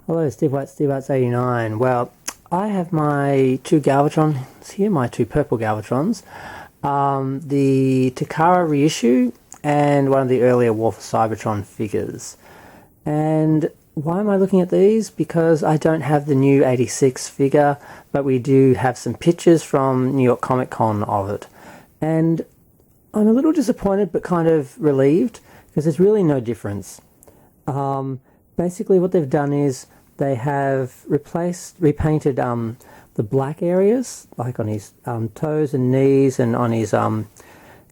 Hello, Steve White, Steve Arts 89. Well, I have my two Galvatrons here, my two purple Galvatrons. The Takara reissue and one of the earlier War for Cybertron figures. And why am I looking at these? Because I don't have the new 86 figure, but we do have some pictures from New York Comic Con of it. And I'm a little disappointed but kind of relieved because there's really no difference. Basically what they've done is they have repainted the black areas, like on his toes and knees and on his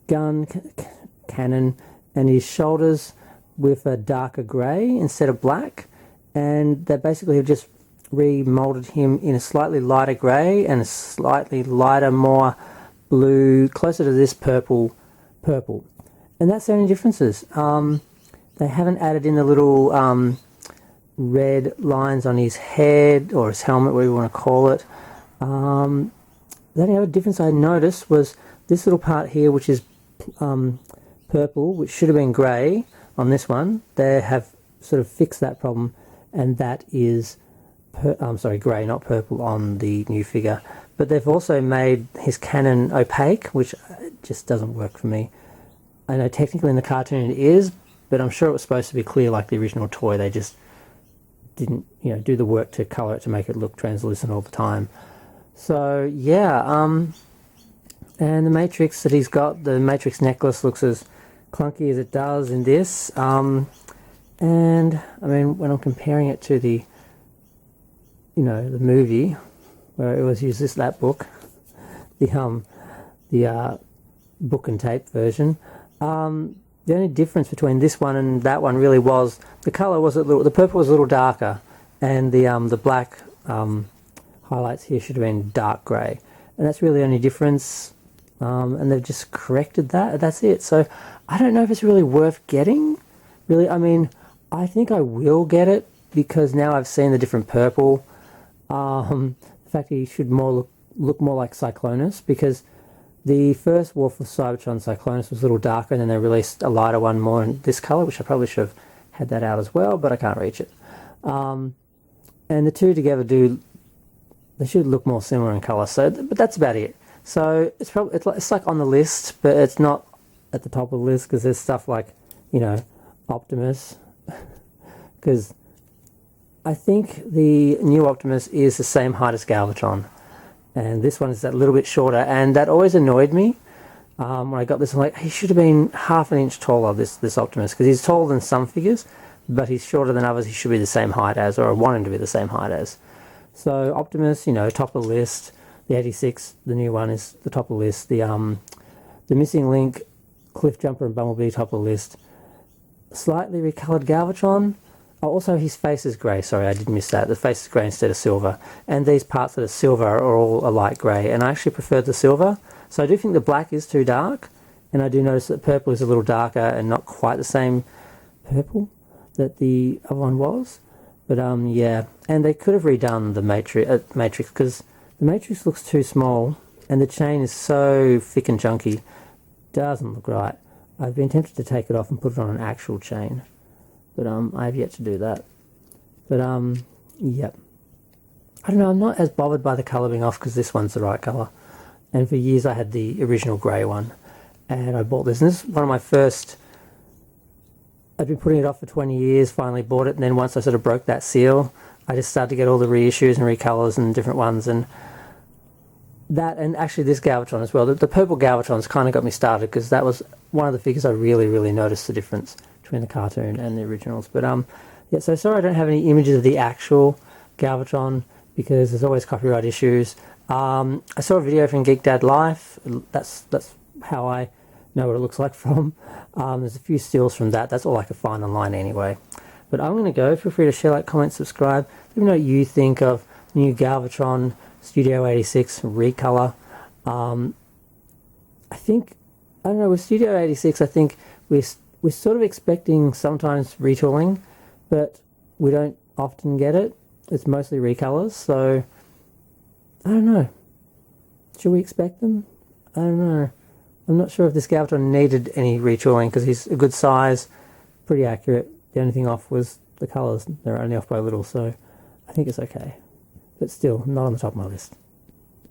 cannon and his shoulders with a darker grey instead of black. And they basically have just remolded him in a slightly lighter grey and a slightly lighter, more blue, closer to this purple. And that's the only differences. They haven't added in the little red lines on his head or his helmet, whatever you want to call it. The only other difference I noticed was this little part here, which is purple, which should have been grey on this one. They have sort of fixed that problem, and that is grey, not purple on the new figure. But they've also made his cannon opaque, which just doesn't work for me. I know technically in the cartoon it is, but I'm sure it was supposed to be clear like the original toy. They just didn't, do the work to colour it to make it look translucent all the time. So yeah, and the Matrix that he's got, the Matrix necklace, looks as clunky as it does in this. And I mean, when I'm comparing it to the, the movie where it was used that book, the book and tape version. The only difference between this one and that one really was the colour was the purple was a little darker, and the black highlights here should have been dark grey, and that's really the only difference. And they've just corrected that. That's it. So I don't know if it's really worth getting. Really, I mean, I think I will get it because now I've seen the different purple. The fact that he should look more like Cyclonus, because the first War for Cybertron Cyclonus was a little darker, and then they released a lighter one more in this colour, which I probably should have had that out as well, but I can't reach it. And the two together they should look more similar in colour. So, but that's about it. So it's like on the list, but it's not at the top of the list because there's stuff like, Optimus. Because I think the new Optimus is the same height as Galvatron. And this one is a little bit shorter, and that always annoyed me. When I got this, I'm like, he should have been half an inch taller, this Optimus, because he's taller than some figures, but he's shorter than others. He should be the same height as, or I want him to be the same height as. So Optimus, top of the list. The 86, the new one, is the top of the list. The Missing Link, Cliff Jumper and Bumblebee, top of the list. Slightly recolored Galvatron. Oh, also his face is grey. Sorry, I did miss that. The face is grey instead of silver. And these parts that are silver are all a light grey. And I actually prefer the silver. So I do think the black is too dark. And I do notice that purple is a little darker and not quite the same purple that the other one was. But yeah. And they could have redone the Matrix because the Matrix looks too small. And the chain is so thick and chunky. Doesn't look right. I've been tempted to take it off and put it on an actual chain. But I have yet to do that. But yep. I don't know, I'm not as bothered by the colour being off because this one's the right colour. And for years I had the original grey one. And I bought this. And this is one of my first... I'd been putting it off for 20 years, finally bought it. And then once I sort of broke that seal, I just started to get all the reissues and recolours and different ones. And that, and actually this Galvatron as well. The purple Galvatron's kind of got me started because that was one of the figures I really, really noticed the difference between the cartoon and the originals. But yeah, so sorry I don't have any images of the actual Galvatron because there's always copyright issues. I saw a video from Geek Dad Life. That's how I know what it looks like from. There's a few stills from that. That's all I could find online anyway. But I'm going to go. Feel free to share, like, comment, subscribe. Let me know what you think of new Galvatron Studio 86 recolor. I don't know, with Studio 86, I think we're sort of expecting sometimes retooling, but we don't often get it. It's mostly recolors, so I don't know. Should we expect them? I don't know. I'm not sure if this Galvatron needed any retooling because he's a good size, pretty accurate. The only thing off was the colours. They're only off by a little, so I think it's okay. But still, not on the top of my list.